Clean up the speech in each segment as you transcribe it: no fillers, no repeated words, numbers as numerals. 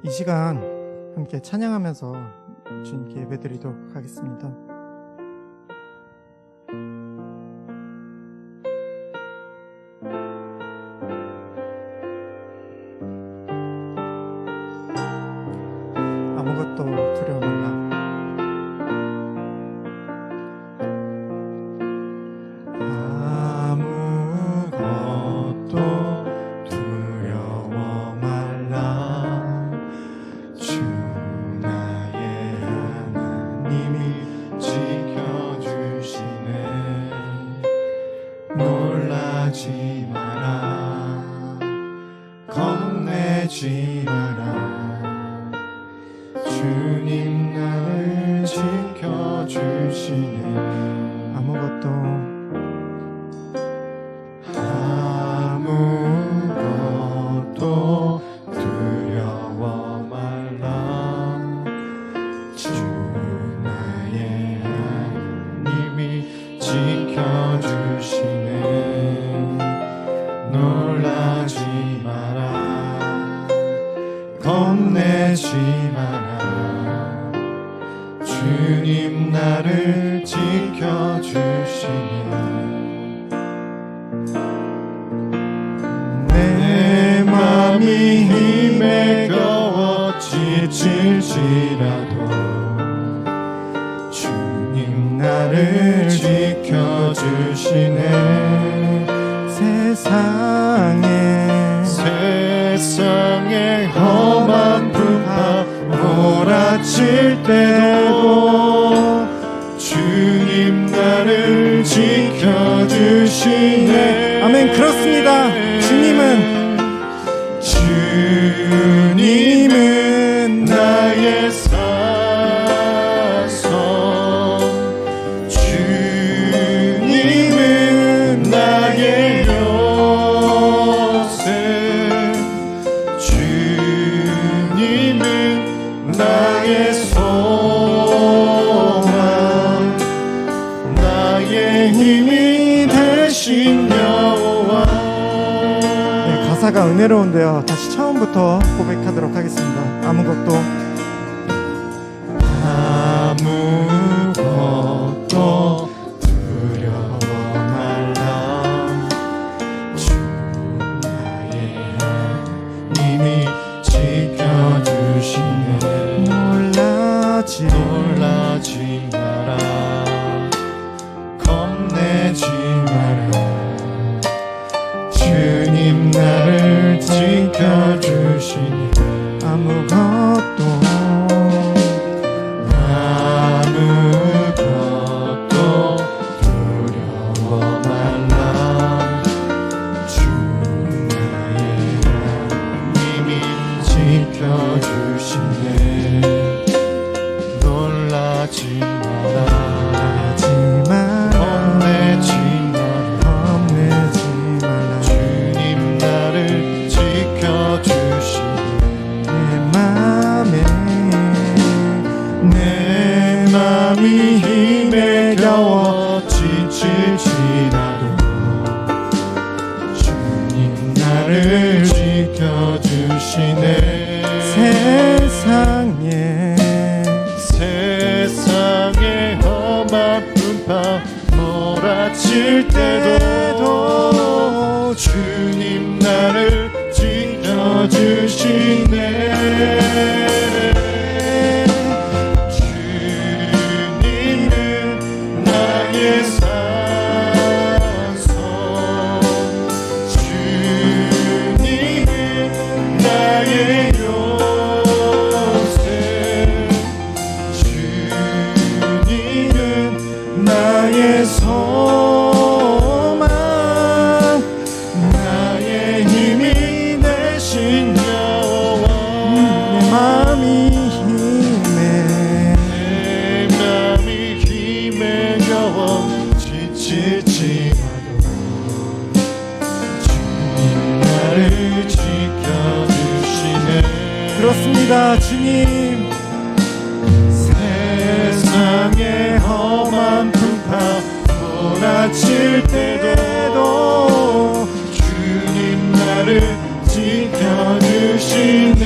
이 시간 함께 찬양하면서 주님께 예배드리도록 하겠습니다. 아무것도 두려워 말라. 아무것도 두려워 말라. 주 나의 하나님이 지켜주시네. 놀라지 마라. 겁내지 마라. 주님 나를 지켜주시네. 아무것도 두려워 말라. 주 나의 하나님이 지켜주시네. 놀라지 마라. 겁내지 마라. 주님 나를 지켜주시네. 내 맘이 힘에 겨워 지칠지라도 주님 나를 지켜주시네. 세상에 험한 풍파 몰아칠 때도 주님 나를 지켜주시네. 아멘. 그렇습니다. 주님은 나의 사성, 주님은 나의 요새, 주님은 나의 소망, 나의 힘이 되신 여호와. 가사가 은혜로운데요. 다시 처음부터 고백하도록 하겠습니다. 아무것도 두려워 말라. 주 나의 하나님이 지켜주시네. 놀라지 마라. 겁내지 마라. 주님 나를 지켜주시니. 아무것도 두려워 말라. 주 나의 하나님이 지켜주시네. 놀라지 마라. 겁내지 마라. 주님 나를 지켜주시네. 내 맘이 힘에 겨워 지칠지라도 주님 나를 지켜주시네. 세상에 험한 풍파 몰아칠 때도 주님 나를 지켜주시네. 주님은 나의 산성, 주님은 나의 요새, 주님은 나의 소망, 나의 힘이 되신 여호와. 내 맘이 힘에 겨워 지칠지라도 주님 나를 지켜주시네. 그렇습니다. 주님. 세상에 험한 풍파 몰아칠 때도 주님 나를 지켜주시네.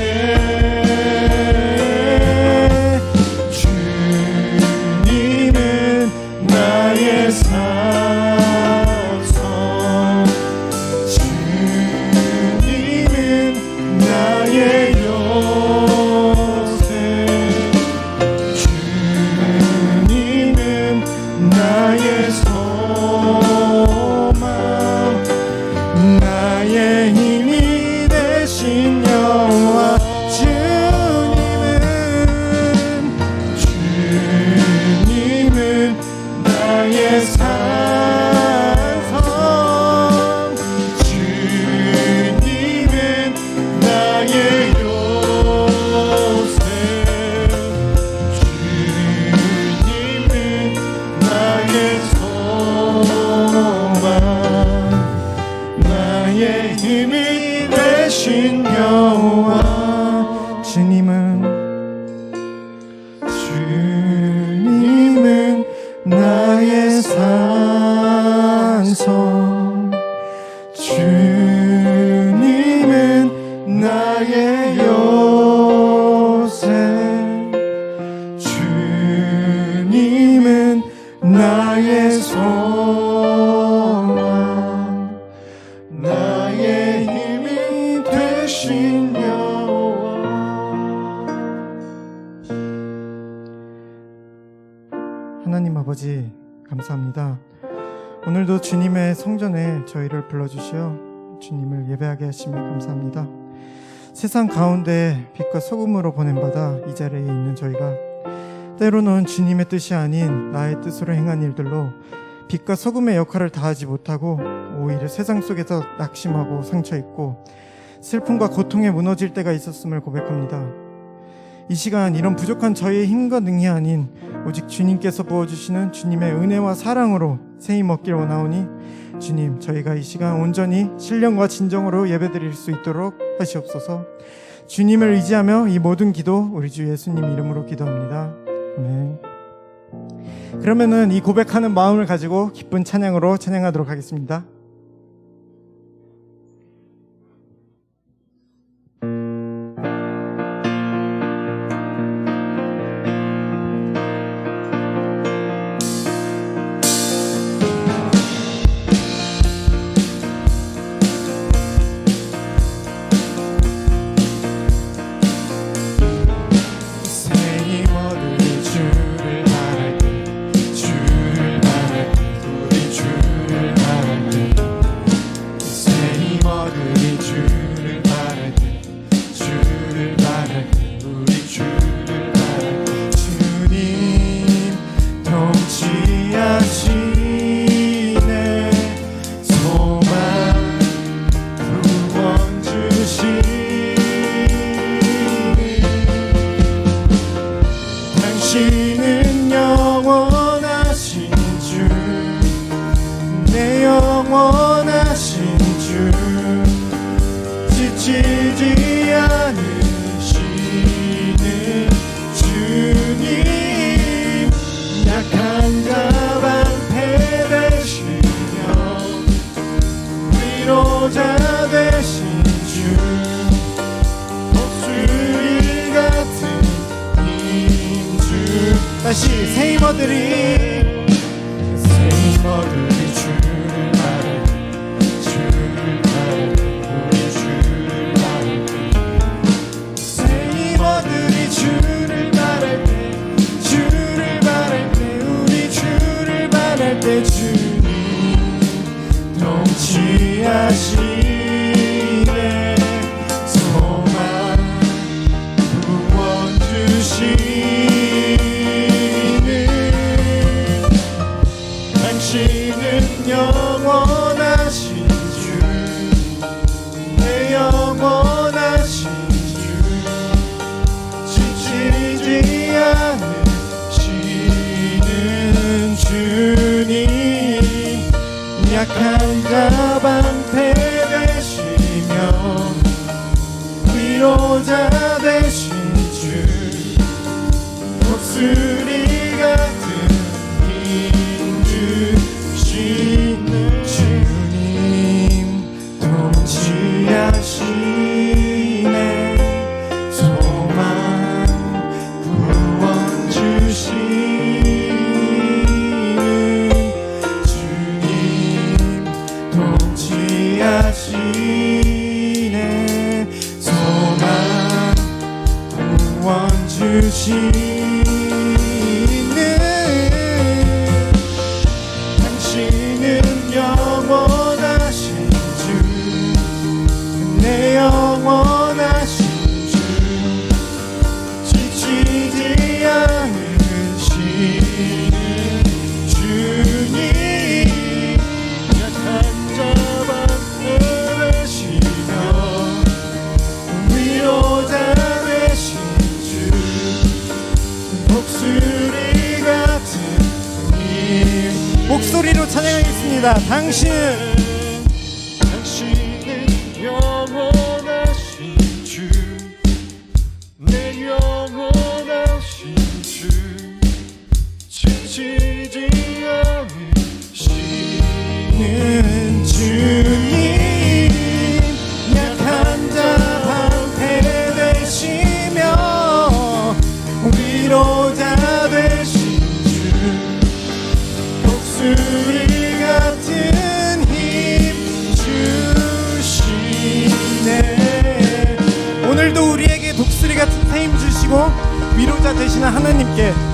찬송. 주님은 나의 요새, 주님은 나의 소망, 나의 힘이 되신 여호와. 하나님 아버지 감사합니다. 오늘도 주님의 성전에 저희를 불러주시어 주님을 예배하게 하시며 감사합니다. 세상 가운데 빛과 소금으로 보냄받아 이 자리에 있는 저희가 때로는 주님의 뜻이 아닌 나의 뜻으로 행한 일들로 빛과 소금의 역할을 다하지 못하고 오히려 세상 속에서 낙심하고 상처입고 슬픔과 고통에 무너질 때가 있었음을 고백합니다. 이 시간 이런 부족한 저희의 힘과 능이 아닌 오직 주님께서 부어주시는 주님의 은혜와 사랑으로 새힘 얻길 원하오니 주님, 저희가 이 시간 온전히 신령과 진정으로 예배드릴 수 있도록 하시옵소서. 주님을 의지하며 이 모든 기도 우리 주 예수님 이름으로 기도합니다. 아멘. 그러면은 이 고백하는 마음을 가지고 기쁜 찬양으로 찬양하도록 하겠습니다. 지치지 않으시는 주님, 약한 자 방패 되시며 위로자 되신 주, 목소리 같은 힘주. 다시 새 힘어들이 주를 바래, 주를 바래, 우리 주를 바래. 새 힘어들이 주를 바랄 때, 주를 바랄 때, 우리 주를 바랄 때 주님 통치하시네. 소망 구원 주시는 당신은 영원하신 주, 내 영원하신 주, 지치지 않으시는 주님, 약한 자 방패 되시며 위로자 되신 주, 목소리 같은 힘 주시는 주님 통치하시네. 소망 구원 주시는 주님 통치하시네. 소망 구원 주시는 당신은 영원하신 주, 내 영원하신 주, 지치지 않으시는 주님, 약한 자 방패 되시며 위로자 되신 주, 목소리 같은 힘. 목소리로 찬양하겠습니다. 당신은 영원하신 주, 내 영원하신 주, 지치지 않으시는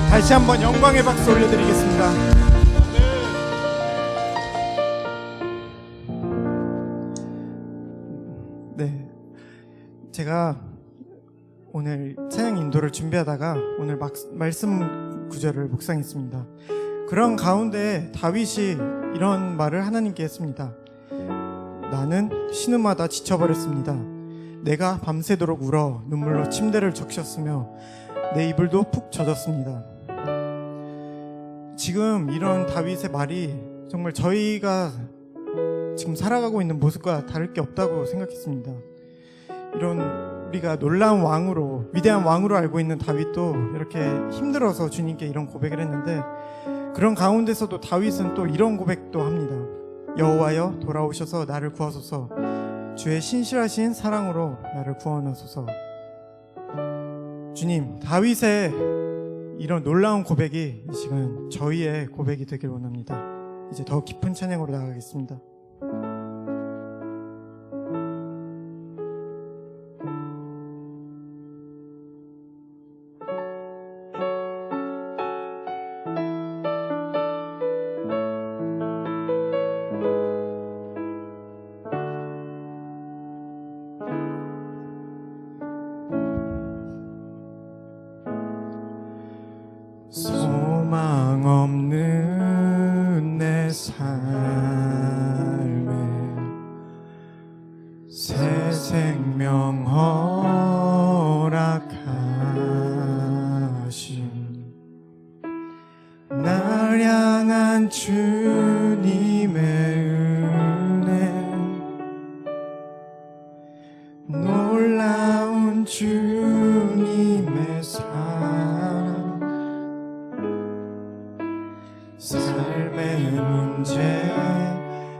다시 한번 영광의 박수 올려드리겠습니다. 네, 제가 오늘 찬양 인도를 준비하다가 오늘 말씀 구절을 묵상했습니다. 그런 가운데 다윗이 이런 말을 하나님께 했습니다. 나는 신음하다 지쳐버렸습니다. 내가 밤새도록 울어 눈물로 침대를 적셨으며 내 이불도 푹 젖었습니다. 지금 이런 다윗의 말이 정말 저희가 지금 살아가고 있는 모습과 다를 게 없다고 생각했습니다. 이런 우리가 놀라운 왕으로, 위대한 왕으로 알고 있는 다윗도 이렇게 힘들어서 주님께 이런 고백을 했는데, 그런 가운데서도 다윗은 또 이런 고백도 합니다. 여호와여 돌아오셔서 나를 구하소서. 주의 신실하신 사랑으로 나를 구원하소서. 주님, 다윗의 이런 놀라운 고백이 이 시간 저희의 고백이 되길 원합니다. 이제 더 깊은 찬양으로 나가겠습니다. 소망 없는 내 삶에 새 생명 허락하신 날 향한 주님의 은혜, 놀라운 주님의 사랑, 삶의 문제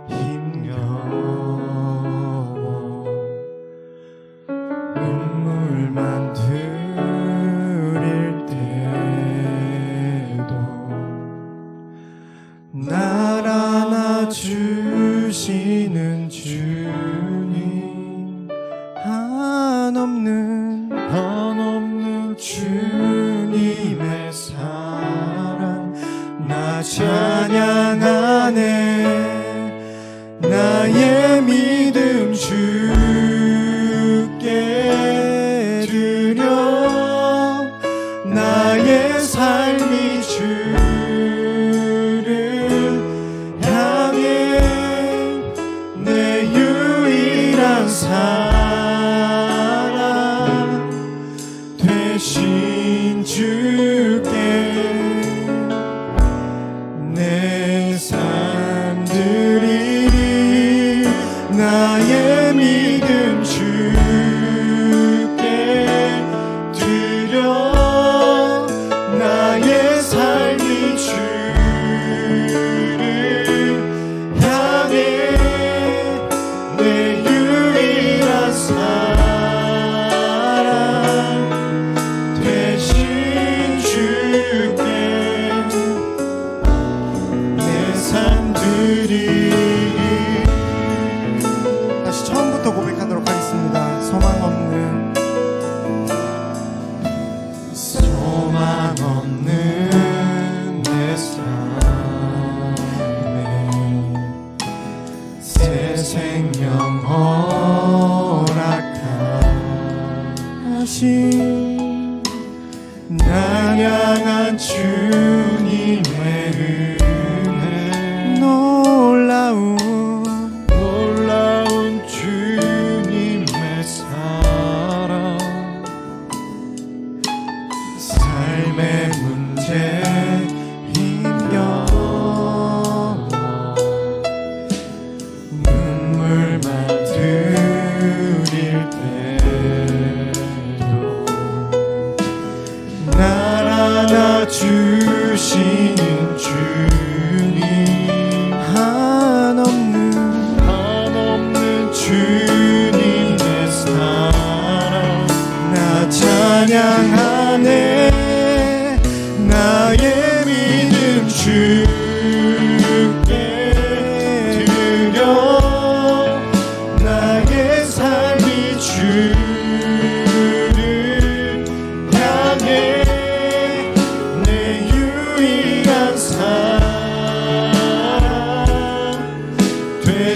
힘겨워 눈물만 흘릴 때도 날 안아주시는 주님, 한없는 주님의 사랑 나 찬양하네. 나의 믿음 주께 드려, 나의 삶이 주를 향해 내 유일한 사랑 되신 주께 내 삶 드리리. 나의 믿음 주께 드려, 나의 삶이 주를 향해 내 유일한 사랑 되신 주께 다시 처음부터 고백하도록 하겠습니다. 소망 없는 내 삶에 새 생명 허락하신 날 향한 주님의 은혜, 놀라운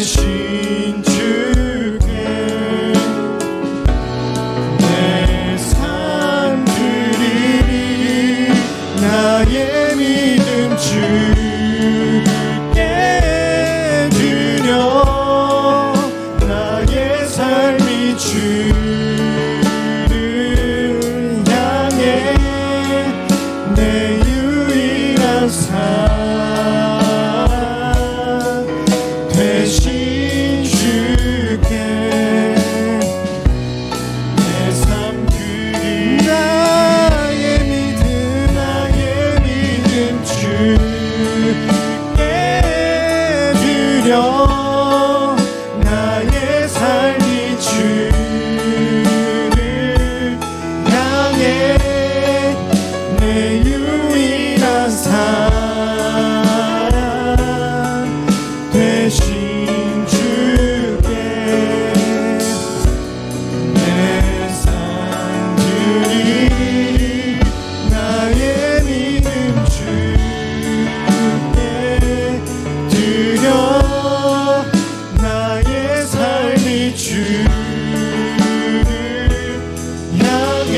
되신 주께 내 삶 드리리. 나의 믿음 주께 드려. 나의 삶이 주를 향해 내 유일한 삶 되신 주께 내 삶 드리. 나의 믿음 주께 드려. 나의 삶이 주를 향해 내 유일한 삶 되신 주께 내 삶 드리리. 나의 믿음 주께 드려. 나의 삶이 주를 향해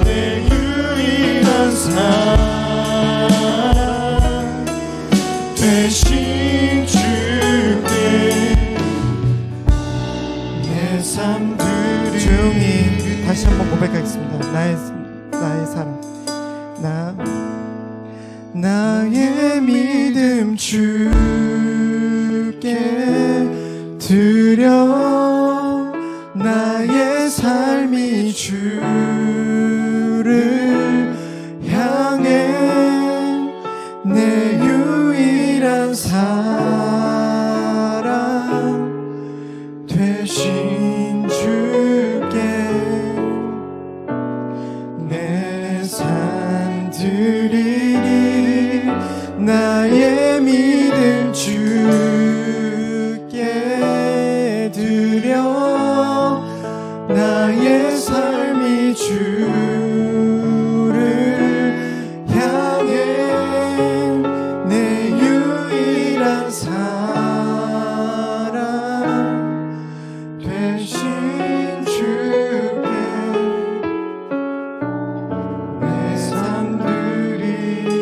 내 유일한 삶 되신 주께 내 삶 드리. 조용히 다시 한번 고백하겠습니다. 나의 사랑. 나의 믿음 주께 드려. 나의 삶이 주를 향해 내 유일한 사랑 되신 주께 내 삶 드리리. 나의 믿음 주께 드려. 나의 삶이 주를 향해 내 유일한 사랑 되신 주께 내 삶 드리리.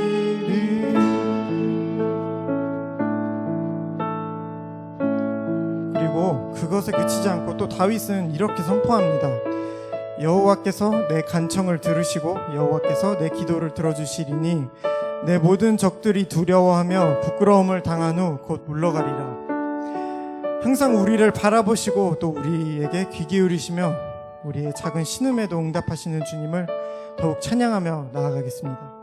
그리고 그것에 그치지 않고 또 다윗은 이렇게 선포합니다. 여호와께서 내 간청을 들으시고 여호와께서 내 기도를 들어주시리니 내 모든 적들이 두려워하며 부끄러움을 당한 후 곧 물러가리라. 항상 우리를 바라보시고 또 우리에게 귀 기울이시며 우리의 작은 신음에도 응답하시는 주님을 더욱 찬양하며 나아가겠습니다.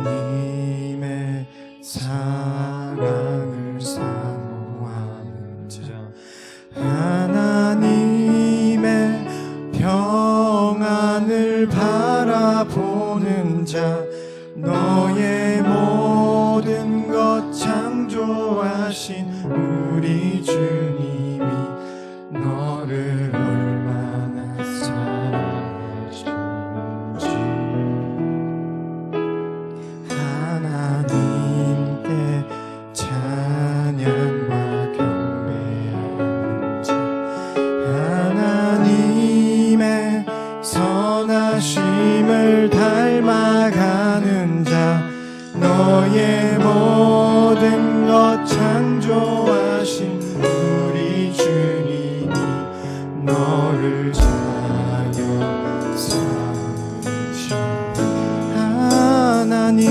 하나님의 사랑을 사모하는 자, 하나님의 평안을 바라보는 자, 너의 모든 것 창조하신 우리 주님이 너를 얼마나 사랑하시는지 하나님께 찬양과 경배하는 자, 하나님의 선하심을 닮아가는 자, 너의 모든 것 창조하신 우리 주님이 너를 자녀 삼으신 하나님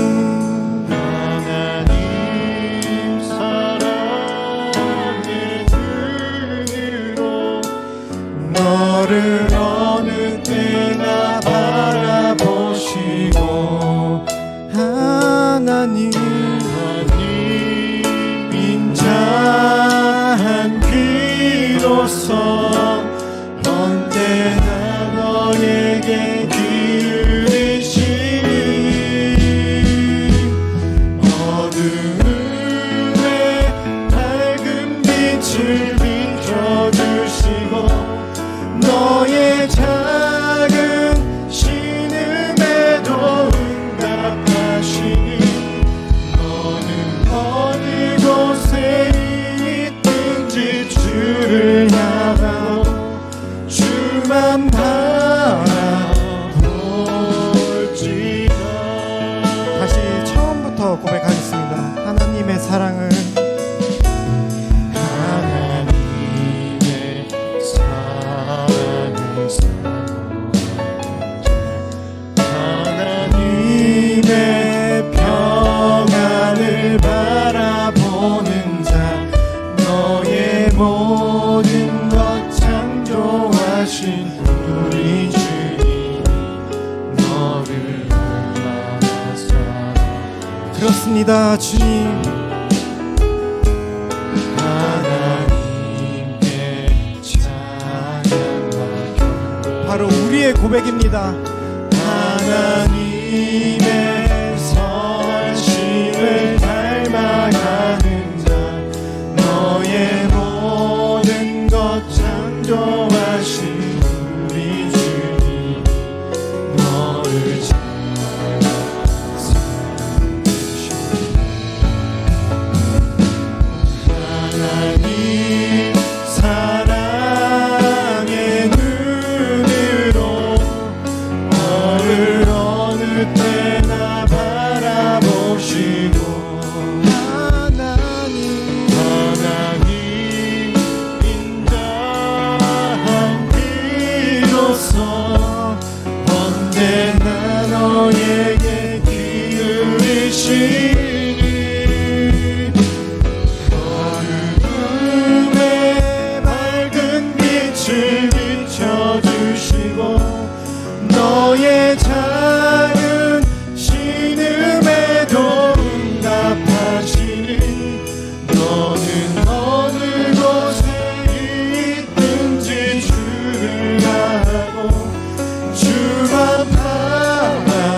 사랑의 눈으로 너를 어느 때나 바라보시고 하나님 빈자한 귀로서 언제나 너에게 기울이시니 어두움에 밝은 빛을 비춰주시고 너의 주만 바라볼지다. 다시 처음부터 고백하겠습니다. 하나님의 사랑을, 하나님의 사랑을 하나님의 평안을 바라보는 자, 너의 모든 것 창조하신 우리 주님, 너를 얼마나 사랑. 그렇습니다. 주님, 하나님께 찬양하며 바로 우리의 고백입니다. 하나님의 선심을 닮아가는 자, 너의 모든 것 창조하신 우리 주님, 너를 하나님 사랑의 눈으로 너를 어느 때나 바라보시고, 하나님 인자한 비로소 언제나 너에게 기울이시니, 어둠에 밝은 빛을 비춰주시고, 너의 작은 신음에도 응답하시니, 너는 어느 곳에 있든지 주를 아고 주만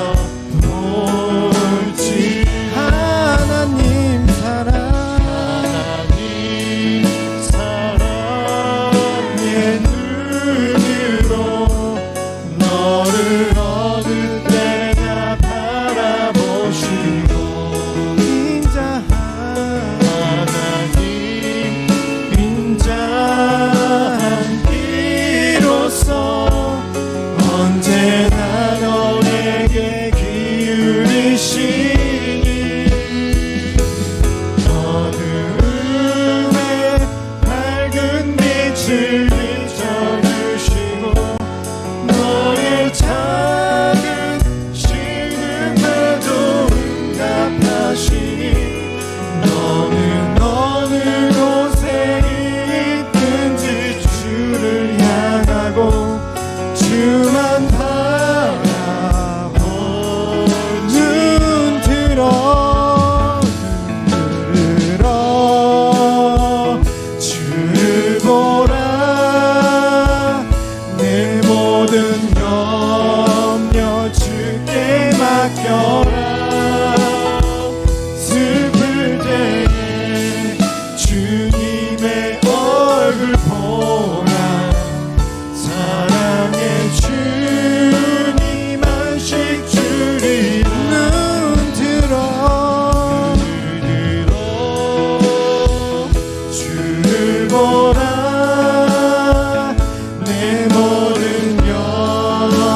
바라볼지. 하나님 사랑, 하나님 사랑의 눈으로 너를 어느 때나 바라보시고, 하나님 인자한 비로소 언제나 너에게 기울이시니, 어둠에 밝은 빛을 비춰주시고, 너의 작은 신음에도 응답하시니, 너는 어느 곳에 있든지 주를 향하고 주만 바라보. 눈 들어 주를 보라. 내 모든 염려 주께 맡겨라. 슬플 때에 주님의 얼굴 보라. 사랑의 주님 안식 주리라. 눈 들어 주를 보라. 내 모든 염려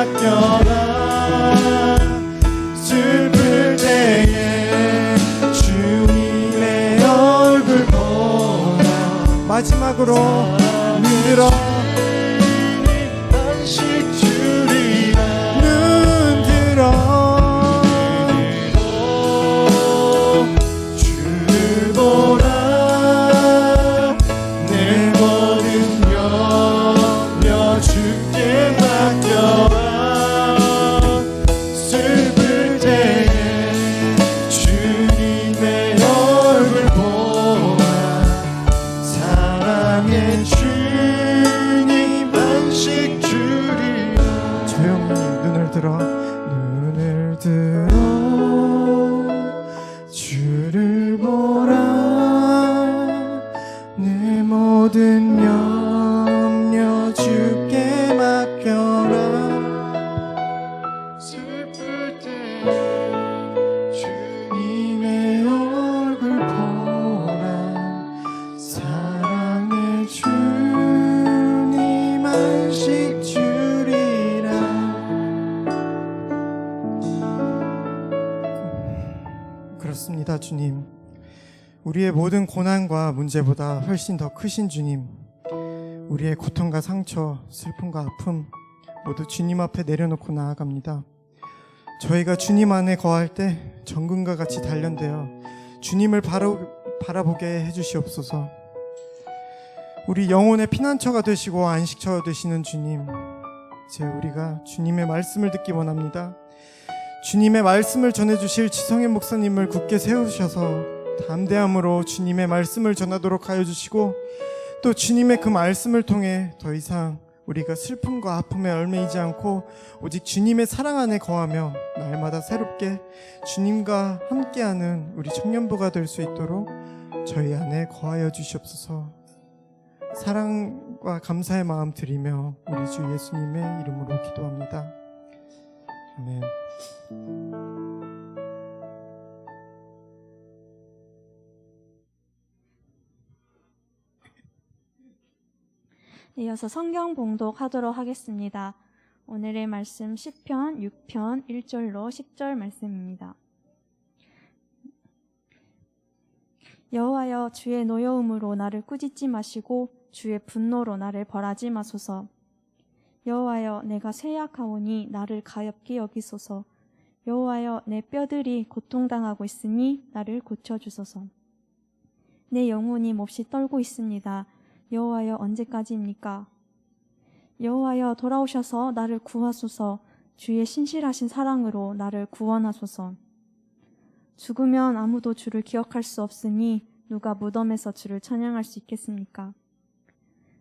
맡겨라. 슬플 때에 주님의 얼굴 보라. 마지막으로 눈 들어 안식 주리라. 눈 들어 주를 보라. 내 모든 염려 주께 맡겨라. 슬플 때에 주님의 얼굴 보라. 사랑의 주님 안식 주리라. 조용히 눈을 들어 주를 보라. 내 모든 염려 주께 맡겨라. 슬플 때 주님의 얼굴 보라. 사랑의 주님 안식 주리라. 그렇습니다, 주님. 우리의 모든 고난과 문제보다 훨씬 더 크신 주님, 우리의 고통과 상처, 슬픔과 아픔 모두 주님 앞에 내려놓고 나아갑니다. 저희가 주님 안에 거할 때 정금과 같이 단련되어 주님을 바라보게 해주시옵소서. 우리 영혼의 피난처가 되시고 안식처가 되시는 주님, 이제 우리가 주님의 말씀을 듣기 원합니다. 주님의 말씀을 전해주실 지성현 목사님을 굳게 세우셔서 담대함으로 주님의 말씀을 전하도록 하여 주시고, 또 주님의 그 말씀을 통해 더 이상 우리가 슬픔과 아픔에 얽매이지 않고 오직 주님의 사랑 안에 거하며 날마다 새롭게 주님과 함께하는 우리 청년부가 될 수 있도록 저희 안에 거하여 주시옵소서. 사랑과 감사의 마음 드리며 우리 주 예수님의 이름으로 기도합니다. 아멘. 이어서 성경 봉독하도록 하겠습니다. 오늘의 말씀 시편 6편 1절로 10절 말씀입니다. 여호와여, 주의 노여움으로 나를 꾸짖지 마시고 주의 분노로 나를 벌하지 마소서. 여호와여, 내가 쇠약하오니 나를 가엾게 여기소서. 여호와여, 내 뼈들이 고통당하고 있으니 나를 고쳐주소서. 내 영혼이 몹시 떨고 있습니다. 여호와여, 언제까지입니까? 여호와여, 돌아오셔서 나를 구하소서. 주의 신실하신 사랑으로 나를 구원하소서. 죽으면 아무도 주를 기억할 수 없으니 누가 무덤에서 주를 찬양할 수 있겠습니까?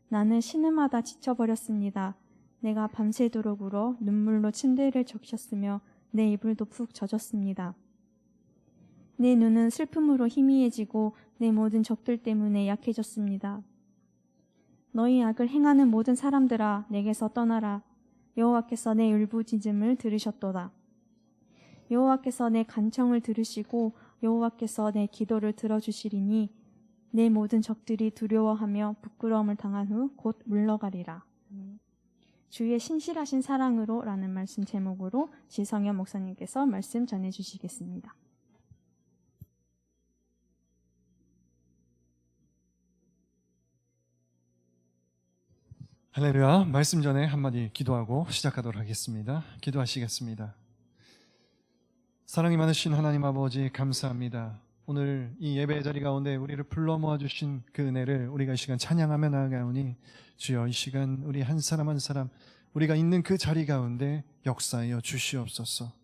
나는 신음하다 지쳐버렸습니다. 내가 밤새도록 울어 눈물로 침대를 적셨으며 내 이불도 푹 젖었습니다. 내 눈은 슬픔으로 희미해지고 내 모든 적들 때문에 약해졌습니다. 너희 악을 행하는 모든 사람들아, 내게서 떠나라. 여호와께서 내 울부짖음을 들으셨도다. 여호와께서 내 간청을 들으시고 여호와께서 내 기도를 들어주시리니 내 모든 적들이 두려워하며 부끄러움을 당한 후 곧 물러가리라. 주의 신실하신 사랑으로 라는 말씀 제목으로 지성현 목사님께서 말씀 전해주시겠습니다. 할렐루야. 말씀 전에 한마디 기도하고 시작하도록 하겠습니다. 기도하시겠습니다. 사랑이 많으신 하나님 아버지, 감사합니다. 오늘 이 예배 자리 가운데 우리를 불러 모아주신 그 은혜를 우리가 이 시간 찬양하며 나아가오니 주여, 이 시간 우리 한 사람 한 사람 우리가 있는 그 자리 가운데 역사하여 주시옵소서.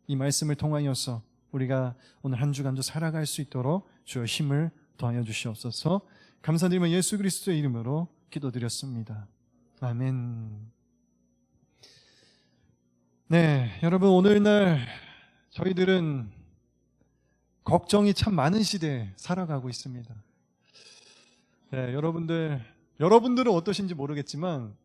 이 말씀을 통하여서 우리가 오늘 한 주간도 살아갈 수 있도록 주여 힘을 더하여 주시옵소서. 감사드리며 예수 그리스도의 이름으로 기도드렸습니다. 아멘. 네, 여러분, 오늘날 저희들은 걱정이 참 많은 시대에 살아가고 있습니다. 네, 여러분들은 어떠신지 모르겠지만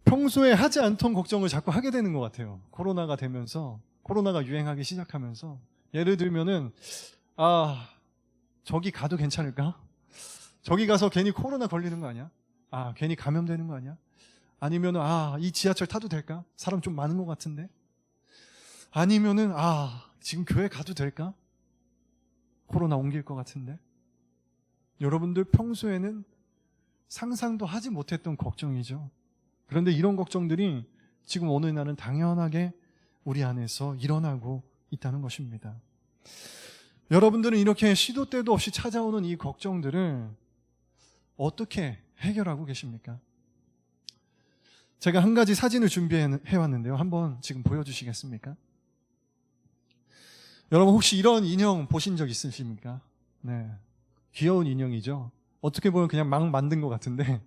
평소에 하지 않던 걱정을 자꾸 하게 되는 것 같아요. 코로나가 되면서, 코로나가 유행하기 시작하면서. 예를 들면은 저기 가도 괜찮을까? 저기 가서 괜히 코로나 걸리는 거 아니야? 괜히 감염되는 거 아니야? 아니면은 이 지하철 타도 될까? 사람 좀 많은 것 같은데. 아니면은 지금 교회 가도 될까? 코로나 옮길 것 같은데. 여러분들 평소에는 상상도 하지 못했던 걱정이죠. 그런데 이런 걱정들이 지금 어느 날은 당연하게 우리 안에서 일어나고 있다는 것입니다. 여러분들은 이렇게 시도 때도 없이 찾아오는 이 걱정들을 어떻게 해결하고 계십니까? 제가 한 가지 사진을 준비해 왔는데요. 한번 지금 보여주시겠습니까? 여러분 혹시 이런 인형 보신 적 있으십니까? 네, 귀여운 인형이죠. 어떻게 보면 그냥 막 만든 것 같은데,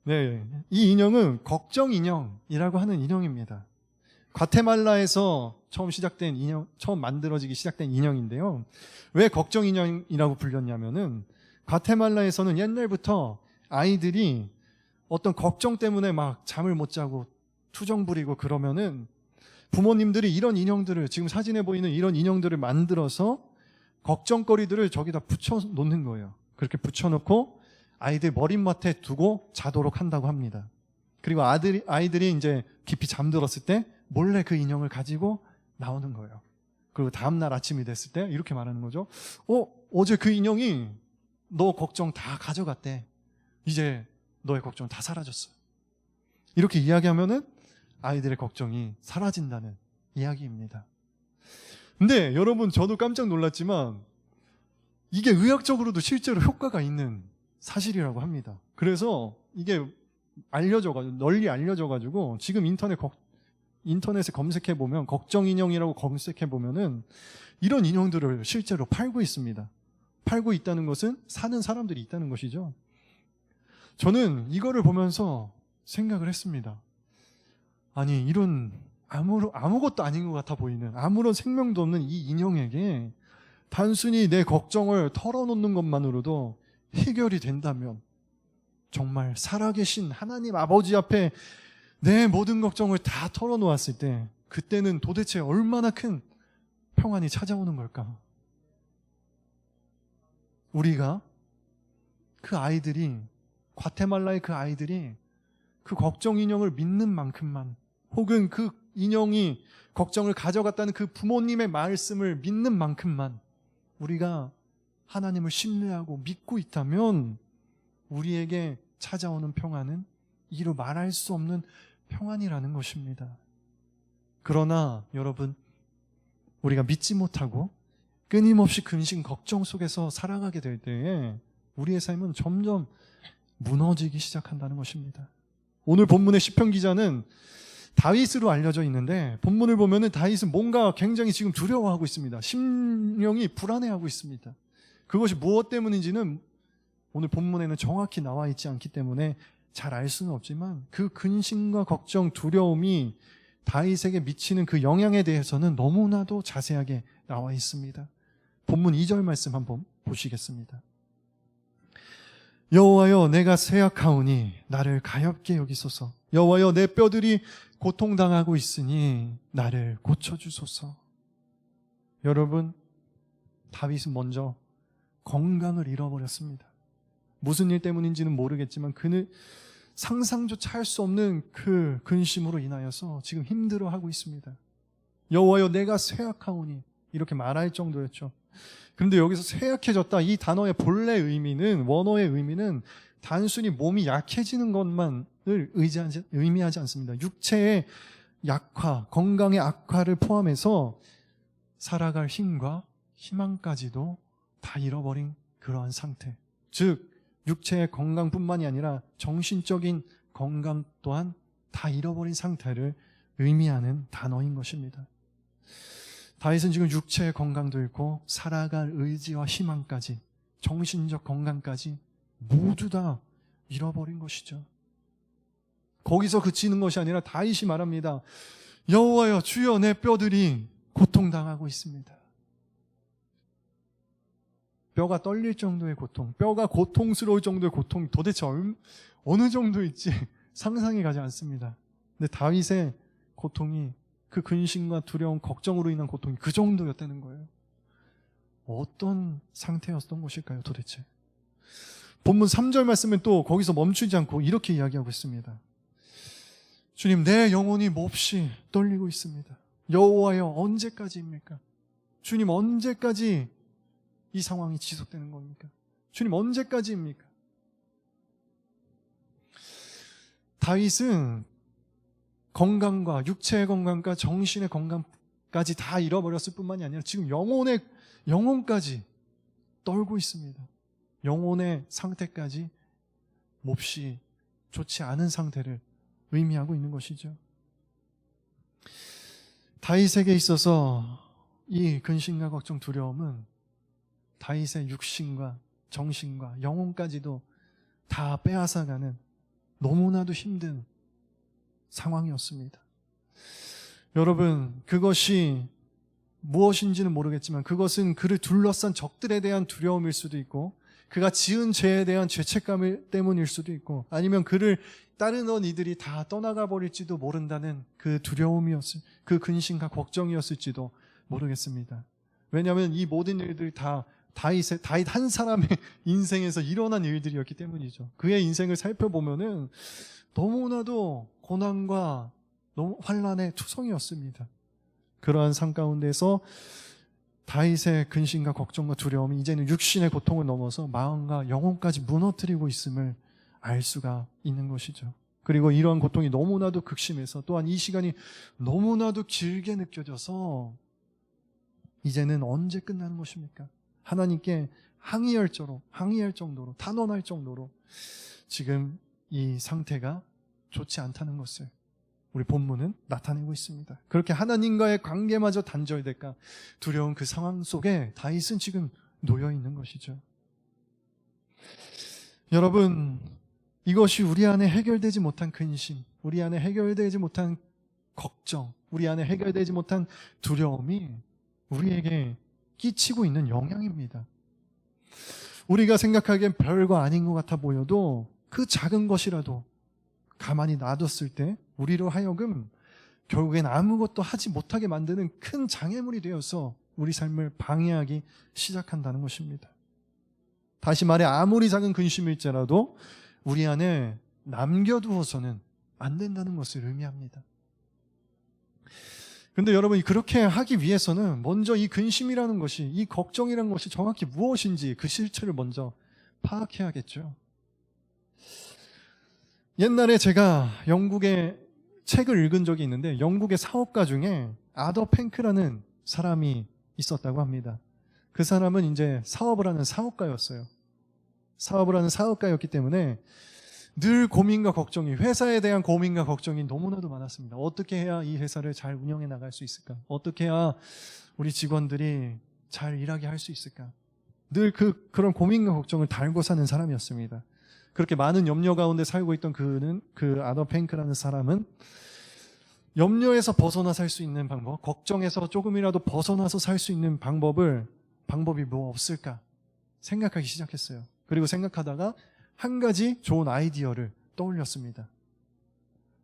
네, 이 인형은 걱정 인형이라고 하는 인형입니다. 과테말라에서 처음 만들어지기 시작된 인형인데요. 왜 걱정 인형이라고 불렸냐면은 과테말라에서는 옛날부터 아이들이 어떤 걱정 때문에 막 잠을 못 자고 투정 부리고 그러면은 부모님들이 이런 인형들을, 지금 사진에 보이는 이런 인형들을 만들어서 걱정거리들을 저기다 붙여 놓는 거예요. 그렇게 붙여놓고 아이들 머리맡에 두고 자도록 한다고 합니다. 그리고 아이들이 이제 깊이 잠들었을 때 몰래 그 인형을 가지고 나오는 거예요. 그리고 다음날 아침이 됐을 때 이렇게 말하는 거죠. 어제 그 인형이 너 걱정 다 가져갔대. 이제 너의 걱정 다 사라졌어. 이렇게 이야기하면은 아이들의 걱정이 사라진다는 이야기입니다. 근데 여러분, 저도 깜짝 놀랐지만 이게 의학적으로도 실제로 효과가 있는 사실이라고 합니다. 그래서 이게 널리 알려져가지고 지금 인터넷에 검색해보면, 걱정 인형이라고 검색해보면은 이런 인형들을 실제로 팔고 있습니다. 팔고 있다는 것은 사는 사람들이 있다는 것이죠. 저는 이거를 보면서 생각을 했습니다. 아니, 이런 아무것도 아닌 것 같아 보이는, 아무런 생명도 없는 이 인형에게 단순히 내 걱정을 털어놓는 것만으로도 해결이 된다면, 정말 살아계신 하나님 아버지 앞에 내 모든 걱정을 다 털어놓았을 때 그때는 도대체 얼마나 큰 평안이 찾아오는 걸까? 우리가 과테말라의 그 아이들이 그 걱정 인형을 믿는 만큼만, 혹은 그 인형이 걱정을 가져갔다는 그 부모님의 말씀을 믿는 만큼만 우리가 하나님을 신뢰하고 믿고 있다면 우리에게 찾아오는 평안은 이루 말할 수 없는 평안이라는 것입니다. 그러나 여러분, 우리가 믿지 못하고 끊임없이 근심 걱정 속에서 살아가게 될 때에 우리의 삶은 점점 무너지기 시작한다는 것입니다. 오늘 본문의 시편 기자는 다윗으로 알려져 있는데, 본문을 보면은 다윗은 뭔가 굉장히 지금 두려워하고 있습니다. 심령이 불안해하고 있습니다. 그것이 무엇 때문인지는 오늘 본문에는 정확히 나와 있지 않기 때문에 잘 알 수는 없지만, 그 근심과 걱정, 두려움이 다윗에게 미치는 그 영향에 대해서는 너무나도 자세하게 나와 있습니다. 본문 2절 말씀 한번 보시겠습니다. 여호와여, 내가 쇠약하오니 나를 가엾게 여기소서. 여호와여, 내 뼈들이 고통당하고 있으니 나를 고쳐주소서. 여러분, 다윗은 먼저 건강을 잃어버렸습니다. 무슨 일 때문인지는 모르겠지만 그는 상상조차 할 수 없는 그 근심으로 인하여서 지금 힘들어하고 있습니다. 여호와여, 내가 쇠약하오니, 이렇게 말할 정도였죠. 그런데 여기서 쇠약해졌다, 이 단어의 본래 의미는, 원어의 의미는 단순히 몸이 약해지는 것만을 의미하지 않습니다. 육체의 약화, 건강의 악화를 포함해서 살아갈 힘과 희망까지도 다 잃어버린 그러한 상태. 즉, 육체의 건강뿐만이 아니라 정신적인 건강 또한 다 잃어버린 상태를 의미하는 단어인 것입니다. 다윗은 지금 육체의 건강도 잃고 살아갈 의지와 희망까지, 정신적 건강까지 모두 다 잃어버린 것이죠. 거기서 그치는 것이 아니라 다윗이 말합니다. 여호와여, 주여, 내 뼈들이 고통당하고 있습니다. 뼈가 떨릴 정도의 고통, 뼈가 고통스러울 정도의 고통이 도대체 어느 정도일지 상상이 가지 않습니다. 근데 다윗의 고통이, 그 근심과 두려움, 걱정으로 인한 고통이 그 정도였다는 거예요. 어떤 상태였던 것일까요, 도대체? 본문 3절 말씀은 또 거기서 멈추지 않고 이렇게 이야기하고 있습니다. 주님, 내 영혼이 몹시 떨리고 있습니다. 여호와여, 언제까지입니까? 주님, 언제까지 이 상황이 지속되는 겁니까? 주님, 언제까지입니까? 다윗은 건강과 육체의 건강과 정신의 건강까지 다 잃어버렸을 뿐만이 아니라 지금 영혼까지 떨고 있습니다. 영혼의 상태까지 몹시 좋지 않은 상태를 의미하고 있는 것이죠. 다윗에게 있어서 이 근심과 걱정, 두려움은 다윗의 육신과 정신과 영혼까지도 다 빼앗아가는 너무나도 힘든 상황이었습니다. 여러분, 그것이 무엇인지는 모르겠지만 그것은 그를 둘러싼 적들에 대한 두려움일 수도 있고, 그가 지은 죄에 대한 죄책감 때문일 수도 있고, 아니면 그를 따르던 이들이 다 떠나가 버릴지도 모른다는 그 두려움이었을, 그 근심과 걱정이었을지도 모르겠습니다. 왜냐하면 이 모든 일들이 다 다윗 한 사람의 인생에서 일어난 일들이었기 때문이죠. 그의 인생을 살펴보면은 너무나도 고난과 환난의 투성이었습니다. 그러한 삶 가운데서 다윗의 근심과 걱정과 두려움이 이제는 육신의 고통을 넘어서 마음과 영혼까지 무너뜨리고 있음을 알 수가 있는 것이죠. 그리고 이러한 고통이 너무나도 극심해서 또한 이 시간이 너무나도 길게 느껴져서 이제는 언제 끝나는 것입니까? 하나님께 항의할 정도로, 탄원할 정도로 지금 이 상태가 좋지 않다는 것을 우리 본문은 나타내고 있습니다. 그렇게 하나님과의 관계마저 단절될까 두려운 그 상황 속에 다윗은 지금 놓여 있는 것이죠. 여러분, 이것이 우리 안에 해결되지 못한 근심, 우리 안에 해결되지 못한 걱정, 우리 안에 해결되지 못한 두려움이 우리에게 끼치고 있는 영향입니다. 우리가 생각하기엔 별거 아닌 것 같아 보여도 그 작은 것이라도 가만히 놔뒀을 때 우리로 하여금 결국엔 아무것도 하지 못하게 만드는 큰 장애물이 되어서 우리 삶을 방해하기 시작한다는 것입니다. 다시 말해, 아무리 작은 근심일지라도 우리 안에 남겨두어서는 안 된다는 것을 의미합니다. 그런데 여러분, 그렇게 하기 위해서는 먼저 이 근심이라는 것이, 이 걱정이라는 것이 정확히 무엇인지 그 실체를 먼저 파악해야겠죠. 옛날에 제가 영국의 책을 읽은 적이 있는데, 영국의 사업가 중에 아더 팽크라는 사람이 있었다고 합니다. 그 사람은 이제 사업을 하는 사업가였어요. 사업을 하는 사업가였기 때문에 늘 고민과 걱정이, 회사에 대한 고민과 걱정이 너무나도 많았습니다. 어떻게 해야 이 회사를 잘 운영해 나갈 수 있을까? 어떻게 해야 우리 직원들이 잘 일하게 할 수 있을까? 늘 그런 고민과 걱정을 달고 사는 사람이었습니다. 그렇게 많은 염려 가운데 살고 있던 그 아더 팽크라는 사람은 염려에서 벗어나 살 수 있는 방법, 걱정에서 조금이라도 벗어나서 살 수 있는 방법이 뭐 없을까 생각하기 시작했어요. 그리고 생각하다가 한 가지 좋은 아이디어를 떠올렸습니다.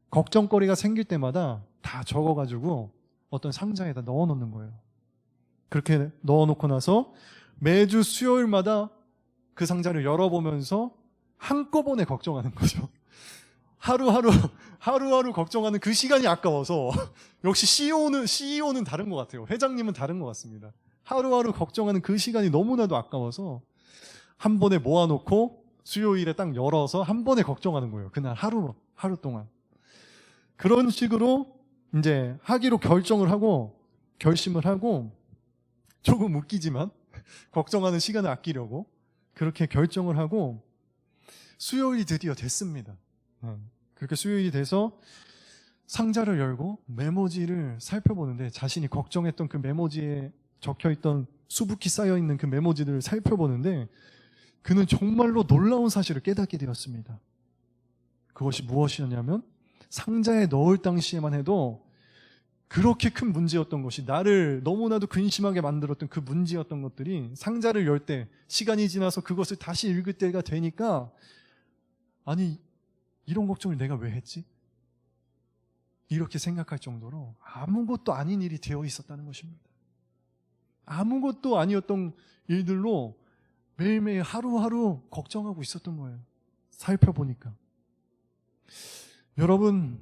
걱정거리가 생길 때마다 다 적어가지고 어떤 상자에다 넣어놓는 거예요. 그렇게 넣어놓고 나서 매주 수요일마다 그 상자를 열어보면서 한꺼번에 걱정하는 거죠. 하루하루 걱정하는 그 시간이 아까워서 역시 CEO는 다른 것 같아요. 회장님은 다른 것 같습니다. 하루하루 걱정하는 그 시간이 너무나도 아까워서 한 번에 모아놓고 수요일에 딱 열어서 한 번에 걱정하는 거예요. 그날 하루 동안. 그런 식으로 이제 하기로 결심을 하고 조금 웃기지만 걱정하는 시간을 아끼려고 그렇게 결정을 하고 수요일이 드디어 됐습니다. 그렇게 수요일이 돼서 상자를 열고 메모지를 살펴보는데 자신이 걱정했던 그 메모지에 적혀있던 수북히 쌓여있는 그 메모지들을 살펴보는데 그는 정말로 놀라운 사실을 깨닫게 되었습니다. 그것이 무엇이었냐면 상자에 넣을 당시에만 해도 그렇게 큰 문제였던 것이, 나를 너무나도 근심하게 만들었던 그 문제였던 것들이 상자를 열 때, 시간이 지나서 그것을 다시 읽을 때가 되니까, 아니 이런 걱정을 내가 왜 했지? 이렇게 생각할 정도로 아무것도 아닌 일이 되어 있었다는 것입니다. 아무것도 아니었던 일들로 매일매일 하루하루 걱정하고 있었던 거예요. 살펴보니까. 여러분,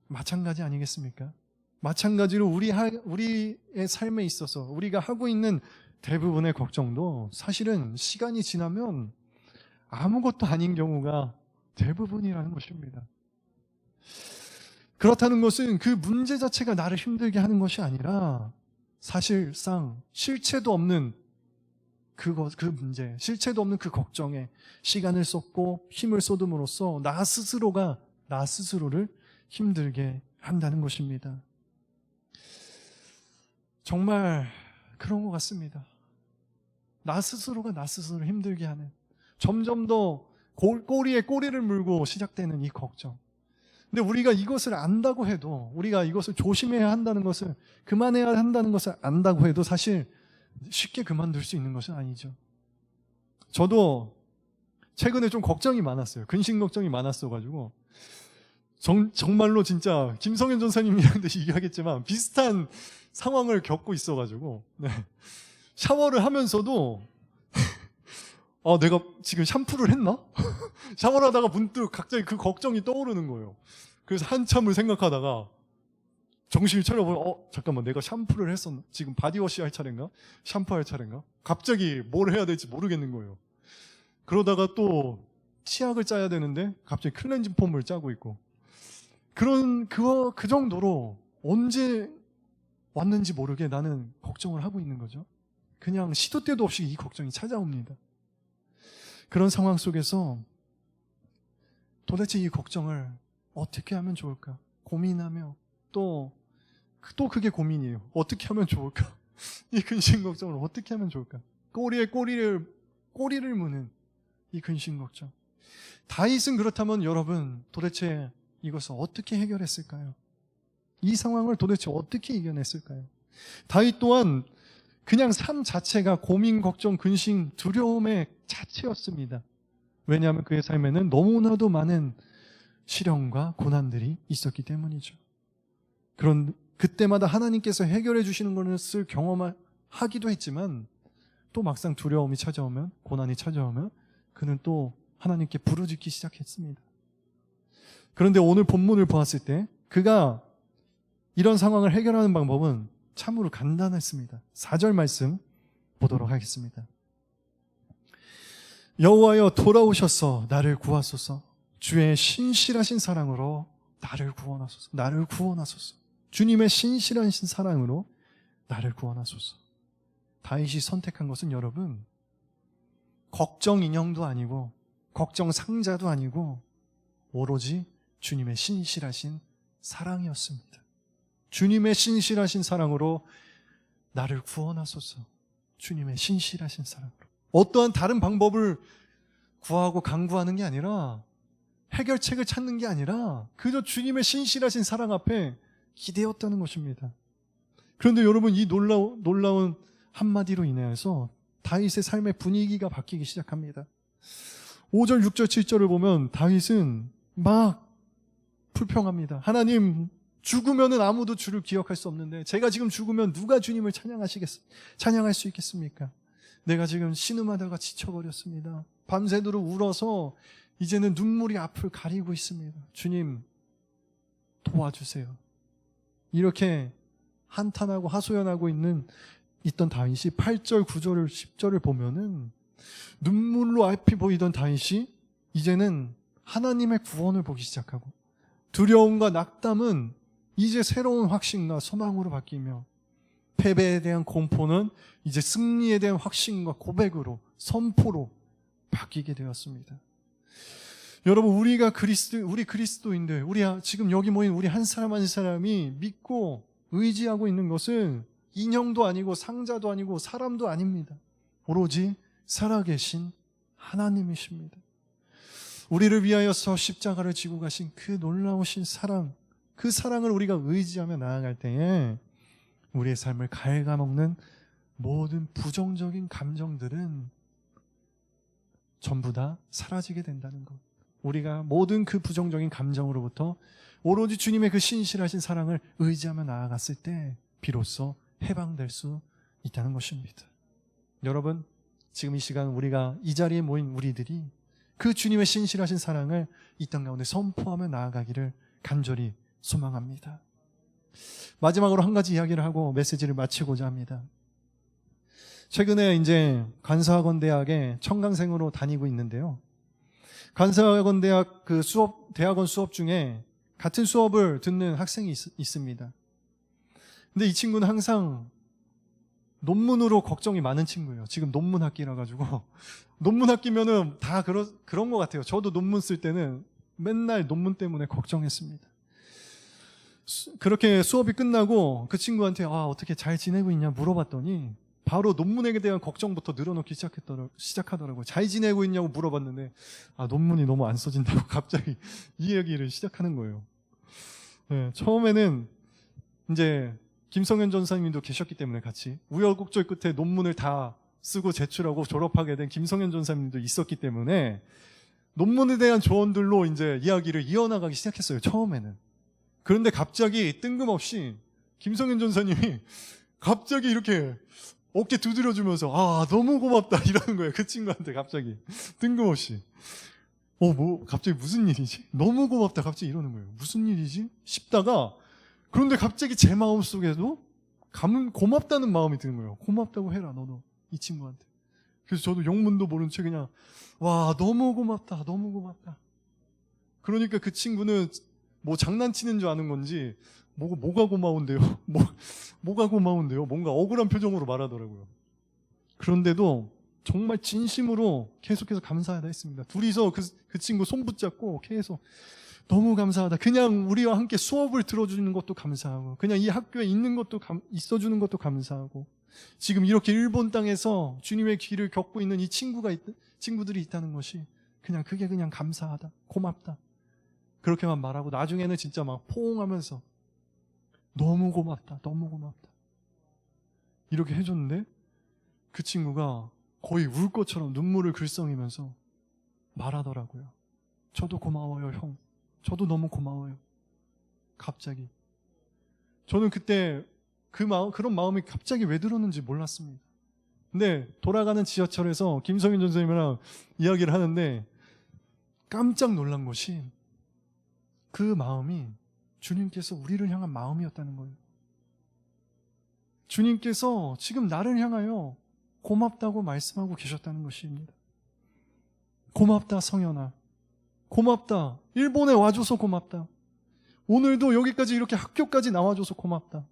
마찬가지 아니겠습니까? 마찬가지로 우리의 삶에 있어서 우리가 하고 있는 대부분의 걱정도 사실은 시간이 지나면 아무것도 아닌 경우가 대부분이라는 것입니다. 그렇다는 것은 그 문제 자체가 나를 힘들게 하는 것이 아니라 사실상 실체도 없는 그 문제, 실체도 없는 그 걱정에 시간을 쏟고 힘을 쏟음으로써 나 스스로를 힘들게 한다는 것입니다. 정말 그런 것 같습니다. 나 스스로가 나 스스로를 힘들게 하는, 점점 더 꼬리에 꼬리를 물고 시작되는 이 걱정. 근데 우리가 이것을 안다고 해도, 우리가 이것을 조심해야 한다는 것을, 그만해야 한다는 것을 안다고 해도 사실 쉽게 그만둘 수 있는 것은 아니죠. 저도 최근에 좀 걱정이 많았어요. 근심 걱정이 많았어가지고 정말로 진짜 김성현 전사님이랑도 얘기하겠지만 비슷한 상황을 겪고 있어가지고 네. 샤워를 하면서도 내가 지금 샴푸를 했나? 샤워를 하다가 문득 갑자기 그 걱정이 떠오르는 거예요. 그래서 한참을 생각하다가 정신을 차려보면 잠깐만, 내가 샴푸를 했었나? 지금 바디워시 할 차례인가? 샴푸할 차례인가? 갑자기 뭘 해야 될지 모르겠는 거예요. 그러다가 또 치약을 짜야 되는데 갑자기 클렌징 폼을 짜고 있고, 그 정도로 언제 왔는지 모르게 나는 걱정을 하고 있는 거죠. 그냥 시도 때도 없이 이 걱정이 찾아옵니다. 그런 상황 속에서 도대체 이 걱정을 어떻게 하면 좋을까 고민하며 또 그게 고민이에요. 어떻게 하면 좋을까? 이 근심 걱정을 어떻게 하면 좋을까? 꼬리에 꼬리를 무는 이 근심 걱정. 다윗은 그렇다면 여러분 도대체 이것을 어떻게 해결했을까요? 이 상황을 도대체 어떻게 이겨냈을까요? 다윗 또한 그냥 삶 자체가 고민, 걱정, 근심, 두려움의 자체였습니다. 왜냐하면 그의 삶에는 너무나도 많은 시련과 고난들이 있었기 때문이죠. 그때마다 하나님께서 해결해 주시는 것을 경험하기도 했지만 또 막상 두려움이 찾아오면, 고난이 찾아오면 그는 또 하나님께 부르짖기 시작했습니다. 그런데 오늘 본문을 보았을 때 그가 이런 상황을 해결하는 방법은 참으로 간단했습니다. 4절 말씀 보도록 하겠습니다. 여호와여 돌아오셔서 나를 구하소서. 주의 신실하신 사랑으로 나를 구원하소서. 나를 구원하소서. 주님의 신실하신 사랑으로 나를 구원하소서. 다윗이 선택한 것은 여러분 걱정 인형도 아니고 걱정 상자도 아니고 오로지 주님의 신실하신 사랑이었습니다. 주님의 신실하신 사랑으로 나를 구원하소서. 주님의 신실하신 사랑으로. 어떠한 다른 방법을 구하고 강구하는 게 아니라, 해결책을 찾는 게 아니라 그저 주님의 신실하신 사랑 앞에 기대었다는 것입니다. 그런데 여러분 이 놀라운 한마디로 인해서 다윗의 삶의 분위기가 바뀌기 시작합니다. 5절, 6절, 7절을 보면 다윗은 막 불평합니다. 하나님, 죽으면은 아무도 주를 기억할 수 없는데 제가 지금 죽으면 누가 주님을 찬양할 수 있겠습니까? 내가 지금 신음하다가 지쳐버렸습니다. 밤새도록 울어서 이제는 눈물이 앞을 가리고 있습니다. 주님 도와주세요. 이렇게 한탄하고 하소연하고 있던 다윗이 8절, 9절, 10절을 보면은 눈물로 앞이 보이던 다윗이 이제는 하나님의 구원을 보기 시작하고, 두려움과 낙담은 이제 새로운 확신과 소망으로 바뀌며, 패배에 대한 공포는 이제 승리에 대한 확신과 고백으로, 선포로 바뀌게 되었습니다. 여러분, 우리 그리스도인들, 지금 여기 모인 우리 한 사람 한 사람이 믿고 의지하고 있는 것은 인형도 아니고 상자도 아니고 사람도 아닙니다. 오로지 살아계신 하나님이십니다. 우리를 위하여서 십자가를 지고 가신 그 놀라우신 사랑, 그 사랑을 우리가 의지하며 나아갈 때에 우리의 삶을 갉아먹는 모든 부정적인 감정들은 전부 다 사라지게 된다는 것. 우리가 모든 그 부정적인 감정으로부터 오로지 주님의 그 신실하신 사랑을 의지하며 나아갔을 때 비로소 해방될 수 있다는 것입니다. 여러분, 지금 이 시간 우리가 이 자리에 모인 우리들이 그 주님의 신실하신 사랑을 이 땅 가운데 선포하며 나아가기를 간절히 소망합니다. 마지막으로 한 가지 이야기를 하고 메시지를 마치고자 합니다. 최근에 이제 간사학원대학에 청강생으로 다니고 있는데요. 간사학원대학 대학원 수업 중에 같은 수업을 듣는 학생이 있습니다. 근데 이 친구는 항상 논문으로 걱정이 많은 친구예요. 지금 논문 학기라 가지고 논문 학기면은 다 그런 것 같아요. 저도 논문 쓸 때는 맨날 논문 때문에 걱정했습니다. 그렇게 수업이 끝나고 그 친구한테 어떻게 잘 지내고 있냐 물어봤더니 바로 논문에 대한 걱정부터 늘어놓기 시작하더라고요. 잘 지내고 있냐고 물어봤는데 논문이 너무 안 써진다고 갑자기 이 얘기를 시작하는 거예요. 네, 처음에는 이제 김성현 전사님도 계셨기 때문에 같이 우여곡절 끝에 논문을 다 쓰고 제출하고 졸업하게 된 김성현 전사님도 있었기 때문에 논문에 대한 조언들로 이제 이야기를 이어나가기 시작했어요. 처음에는. 그런데 갑자기 뜬금없이 김성현 전사님이 갑자기 이렇게 어깨 두드려주면서 너무 고맙다 이러는 거예요. 그 친구한테 갑자기 뜬금없이 갑자기 무슨 일이지? 너무 고맙다 갑자기 이러는 거예요. 무슨 일이지? 싶다가 그런데 갑자기 제 마음속에도 고맙다는 마음이 드는 거예요. 고맙다고 해라 너도 이 친구한테. 그래서 저도 영문도 모른 채 그냥 너무 고맙다 너무 고맙다. 그러니까 그 친구는 뭐 장난치는 줄 아는 건지 뭐가 고마운데요? 뭐가 고마운데요? 뭔가 억울한 표정으로 말하더라고요. 그런데도 정말 진심으로 계속해서 감사하다 했습니다. 둘이서 그 친구 손 붙잡고 계속 너무 감사하다. 그냥 우리와 함께 수업을 들어주는 것도 감사하고 그냥 이 학교에 있는 것도 있어주는 것도 감사하고 지금 이렇게 일본 땅에서 주님의 길을 겪고 있는 이 친구들이 있다는 것이 그게 그냥 감사하다. 고맙다. 그렇게만 말하고 나중에는 진짜 막 포옹하면서 너무 고맙다. 너무 고맙다. 이렇게 해줬는데 그 친구가 거의 울 것처럼 눈물을 글썽이면서 말하더라고요. 저도 고마워요, 형. 저도 너무 고마워요. 갑자기. 저는 그때 그런 마음이 갑자기 왜 들었는지 몰랐습니다. 근데 돌아가는 지하철에서 김성인 전사님이랑 이야기를 하는데 깜짝 놀란 것이 그 마음이 주님께서 우리를 향한 마음이었다는 거예요. 주님께서 지금 나를 향하여 고맙다고 말씀하고 계셨다는 것입니다. 고맙다 성현아. 고맙다. 일본에 와줘서 고맙다. 오늘도 여기까지 이렇게 학교까지 나와줘서 고맙다.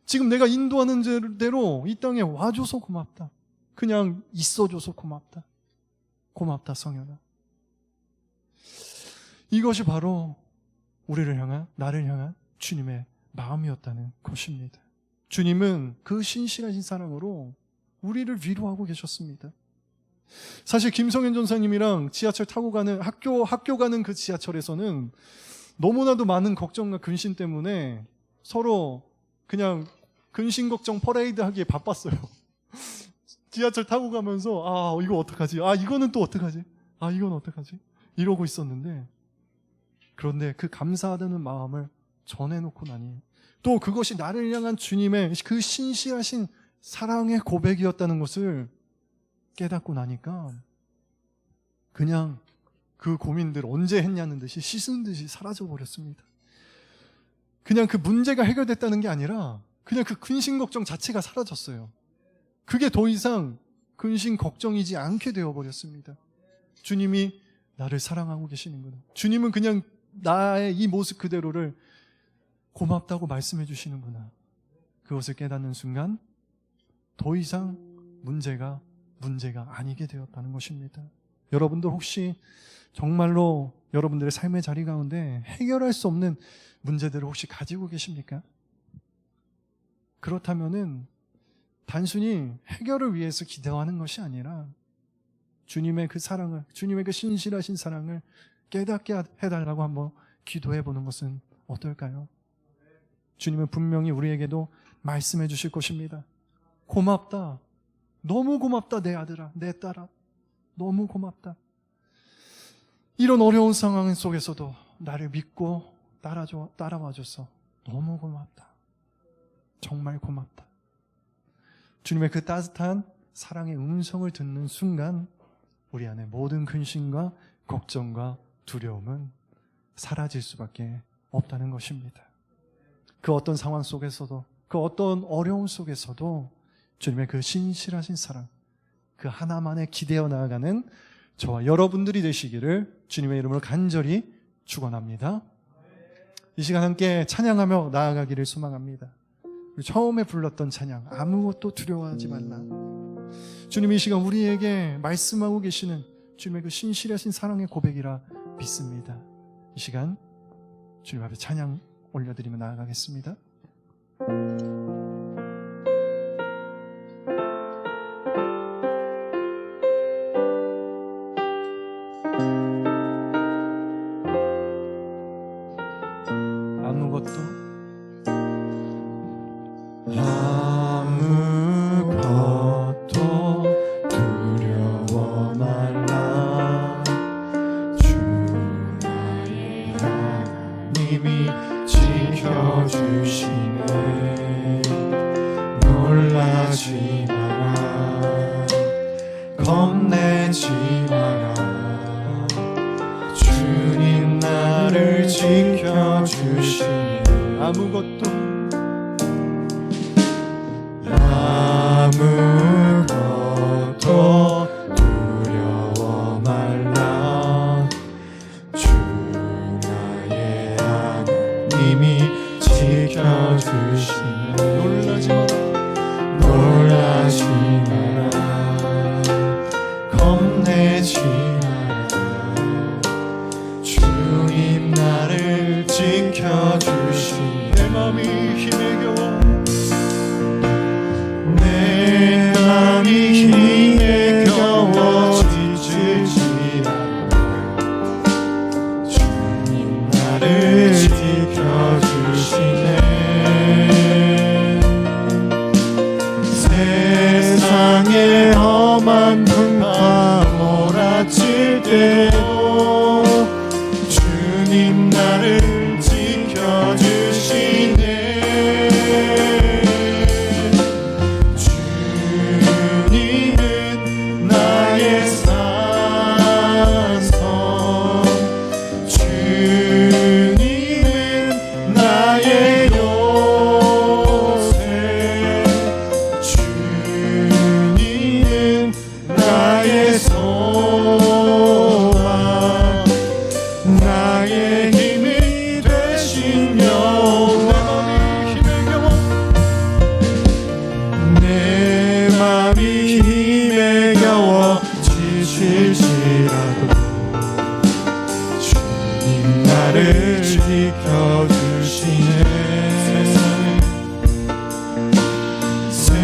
지금 내가 인도하는 대로 이 땅에 와줘서 고맙다. 그냥 있어줘서 고맙다. 고맙다 성현아. 이것이 바로 나를 향한 주님의 마음이었다는 것입니다. 주님은 그 신실하신 사랑으로 우리를 위로하고 계셨습니다. 사실 김성현 전사님이랑 지하철 타고 가는 학교 가는 그 지하철에서는 너무나도 많은 걱정과 근심 때문에 서로 그냥 근심 걱정 퍼레이드 하기에 바빴어요. 지하철 타고 가면서 이거 어떡하지? 이거는 또 어떡하지? 이건 어떡하지? 이러고 있었는데 그런데 그 감사하다는 마음을 전해놓고 나니 또 그것이 나를 향한 주님의 그 신실하신 사랑의 고백이었다는 것을 깨닫고 나니까 그냥 그 고민들 언제 했냐는 듯이 씻은 듯이 사라져버렸습니다. 그냥 그 문제가 해결됐다는 게 아니라 그냥 그 근심 걱정 자체가 사라졌어요. 그게 더 이상 근심 걱정이지 않게 되어버렸습니다. 주님이 나를 사랑하고 계시는구나. 주님은 그냥 나의 이 모습 그대로를 고맙다고 말씀해 주시는구나. 그것을 깨닫는 순간 더 이상 문제가 아니게 되었다는 것입니다. 여러분들 혹시 정말로 여러분들의 삶의 자리 가운데 해결할 수 없는 문제들을 혹시 가지고 계십니까? 그렇다면은 단순히 해결을 위해서 기도하는 것이 아니라 주님의 그 사랑을, 주님의 그 신실하신 사랑을 깨닫게 해달라고 한번 기도해 보는 것은 어떨까요? 주님은 분명히 우리에게도 말씀해 주실 것입니다. 고맙다. 너무 고맙다 내 아들아, 내 딸아. 너무 고맙다. 이런 어려운 상황 속에서도 나를 믿고 따라와줘서 너무 고맙다. 정말 고맙다. 주님의 그 따뜻한 사랑의 음성을 듣는 순간 우리 안에 모든 근심과 걱정과 두려움은 사라질 수밖에 없다는 것입니다. 그 어떤 상황 속에서도, 그 어떤 어려움 속에서도 주님의 그 신실하신 사랑, 그 하나만에 기대어 나아가는 저와 여러분들이 되시기를 주님의 이름으로 간절히 축원합니다. 이 시간 함께 찬양하며 나아가기를 소망합니다. 우리 처음에 불렀던 찬양, 아무것도 두려워하지 말라. 주님이 이 시간 우리에게 말씀하고 계시는 주님의 그 신실하신 사랑의 고백이라 믿습니다. 이 시간 주님 앞에 찬양 올려드리며 나아가겠습니다. 아무것도 두려워 말라. 주 나의 하나님이 지켜주시네. 놀라지 마라. 겁내지 마라. 주님 나를 지켜주시네. 아무것도 두려워 말라. 주 나의 하나님이 지켜주시네. 놀라지 마라. 놀라지 마라. 겁내지 마라. 주님 나를 지켜주시네. 내 맘이 힘에 겨워 내 맘이 힘에 겨워 지칠지라도 주님 나를 지켜주시네. 세상에 험한 풍파 몰아칠 때도 주님 나를 지켜주시네.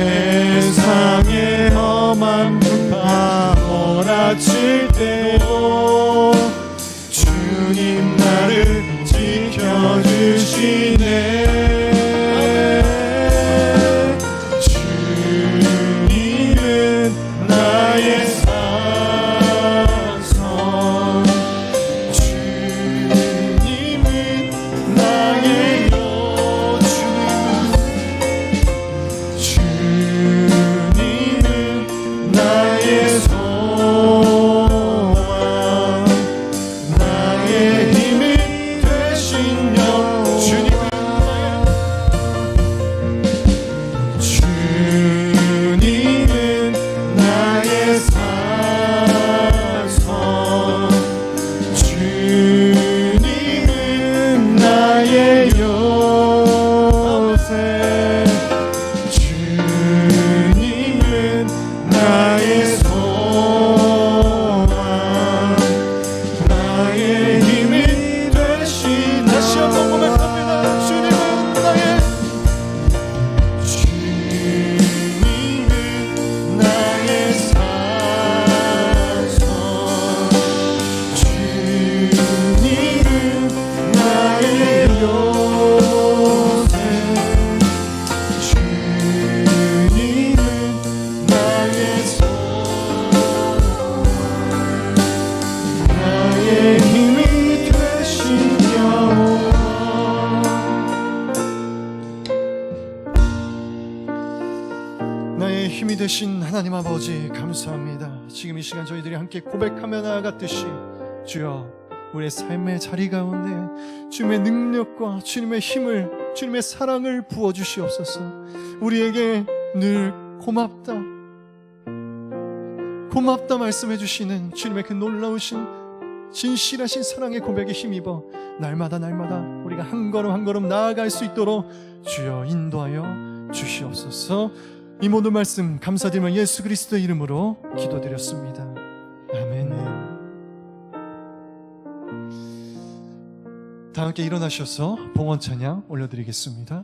세상에 험한 풍파 몰아칠 때도 주님 나를 지켜주시네. 주님은 나의 산성, 주님은 나의 주님은 나의 소망, 나의 힘이 되신 영. 주님은 나의 산성, 주님은 나의 요새, 주님은 나의 소망, 나의 힘이 되신. 다시 한번 고백합니다. 주님은 나의, 주님은 나의 산성, 주님은 나의 요새, 주님은 나의 소망, 나의 힘이 되신 여호와. 나의 힘이 되신 하나님 아버지 감사합니다. 지금 이 시간 저희들이 함께 고백하며 나아갔듯이 주여 우리의 삶의 자리 가운데 주님의 능력과 주님의 힘을, 주님의 사랑을 부어주시옵소서. 우리에게 늘 고맙다 말씀해 주시는 주님의 그 놀라우신 진실하신 사랑의 고백에 힘입어 날마다 우리가 한 걸음 나아갈 수 있도록 주여 인도하여 주시옵소서. 이 모든 말씀 감사드리며 예수 그리스도의 이름으로 기도드렸습니다. 아멘. 다 함께 일어나셔서 봉헌 찬양 올려드리겠습니다.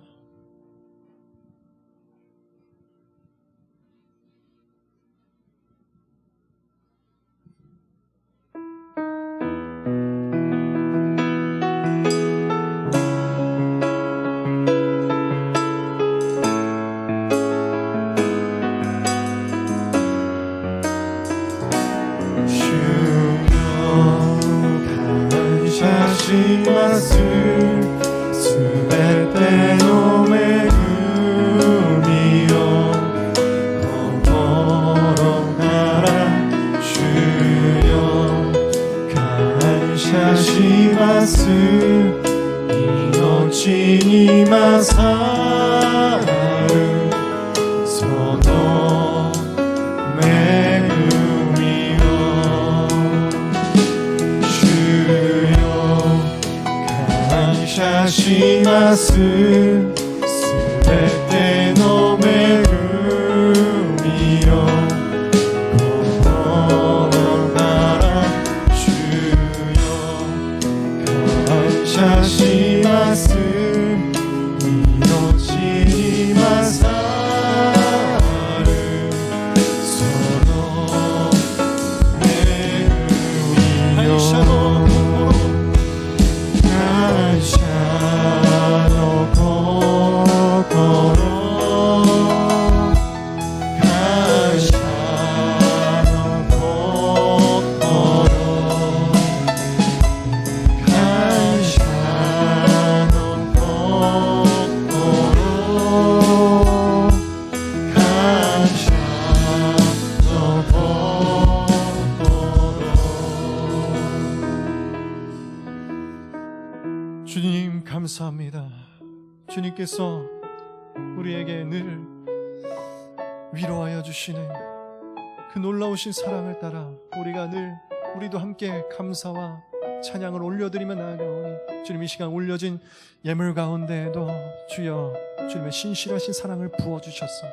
주님 감사합니다. 주님께서 우리에게 늘 위로하여 주시는 그 놀라우신 사랑을 따라 우리도 함께 감사와 찬양을 올려드리며 나아가오니 주님 이 시간 올려진 예물 가운데에도 주여 주님의 신실하신 사랑을 부어주셔서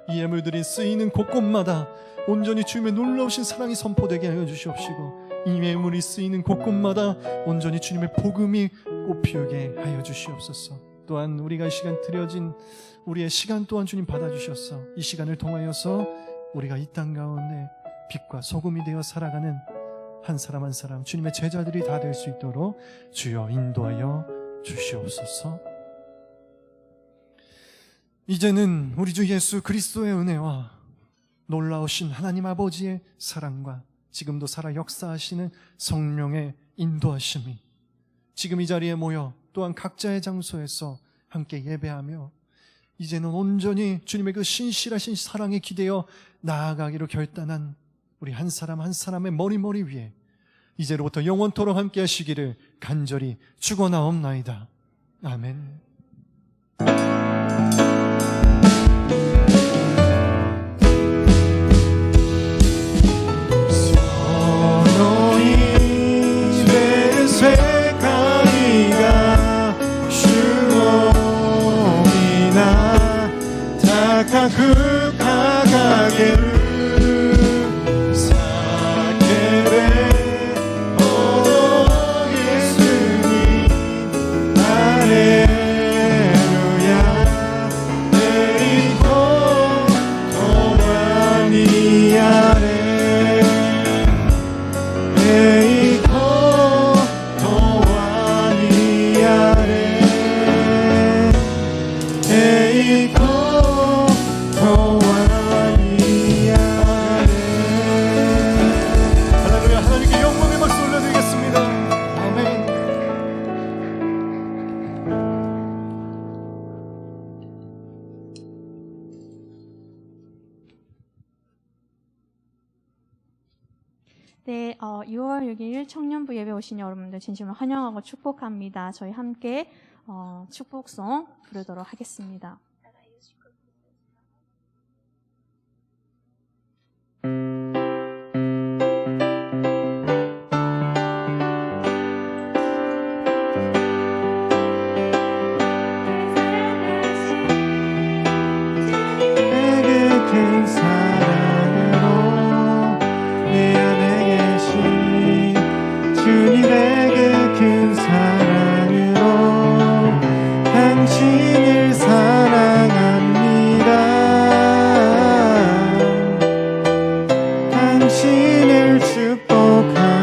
이 예물들이 쓰이는 곳곳마다 온전히 주님의 놀라우신 사랑이 선포되게 하여 주시옵시고 이 예물이 쓰이는 곳곳마다 온전히 주님의 복음이 꽃피우게 하여 주시옵소서. 또한 우리가 이 시간 드려진 우리의 시간 또한 주님 받아주셔서 이 시간을 통하여서 우리가 이 땅 가운데 빛과 소금이 되어 살아가는 한 사람 한 사람 주님의 제자들이 다 될 수 있도록 주여 인도하여 주시옵소서. 이제는 우리 주 예수 그리스도의 은혜와 놀라우신 하나님 아버지의 사랑과 지금도 살아 역사하시는 성령의 인도하심이 지금 이 자리에 모여 또한 각자의 장소에서 함께 예배하며 이제는 온전히 주님의 그 신실하신 사랑에 기대어 나아가기로 결단한 우리 한 사람 한 사람의 머리 위에 이제로부터 영원토록 함께 하시기를 간절히 축원하옵나이다. 아멘. 그 가가게를 사케레 오 예수님 할렐루야 에리코 도마니아레 에리코 도마니아레 에리코 도와니아레 네, 6월 6일 청년부 예배 오신 여러분들 진심으로 환영하고 축복합니다. 저희 함께 축복송 부르도록 하겠습니다. 내게 큰 사랑으로 내 안에 계신 주님의 그 큰 사랑으로 당신을 사랑합니다. 당신을 축복합니다.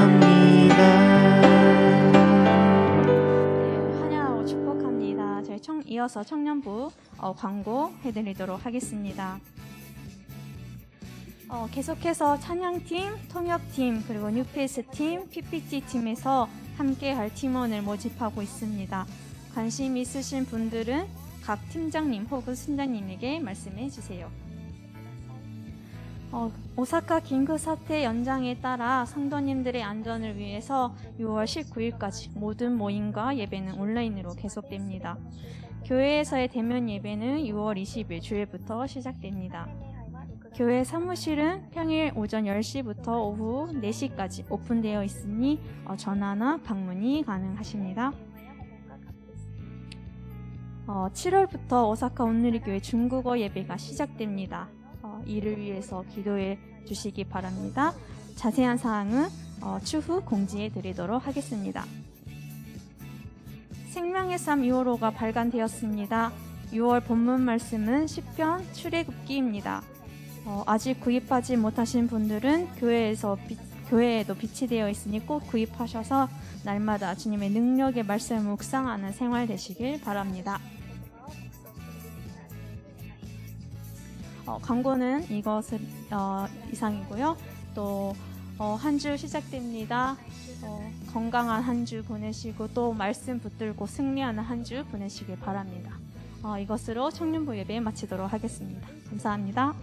환영하고 축복합니다. 저희 이어서 청년부 광고 해드리도록 하겠습니다. 계속해서 찬양팀, 통역팀, 그리고 뉴페이스팀, PPT팀에서 함께할 팀원을 모집하고 있습니다. 관심 있으신 분들은 각 팀장님 혹은 순장님에게 말씀해 주세요. 오사카 긴급 사태 연장에 따라 성도님들의 안전을 위해서 6월 19일까지 모든 모임과 예배는 온라인으로 계속됩니다. 교회에서의 대면 예배는 6월 20일 주일부터 시작됩니다. 교회 사무실은 평일 오전 10시부터 오후 4시까지 오픈되어 있으니 전화나 방문이 가능하십니다. 7월부터 오사카 온누리교회 중국어 예배가 시작됩니다. 이를 위해서 기도해 주시기 바랍니다. 자세한 사항은 추후 공지해 드리도록 하겠습니다. 생명의 삶 6월호가 발간되었습니다. 6월 본문 말씀은 시편 출애굽기입니다. 아직 구입하지 못하신 분들은 교회에도 비치되어 있으니 꼭 구입하셔서 날마다 주님의 능력의 말씀을 묵상하는 생활 되시길 바랍니다. 광고는 이상이고요. 또 한 주 시작됩니다. 건강한 한 주 보내시고 또 말씀 붙들고 승리하는 한 주 보내시길 바랍니다. 이것으로 청년부 예배 마치도록 하겠습니다. 감사합니다.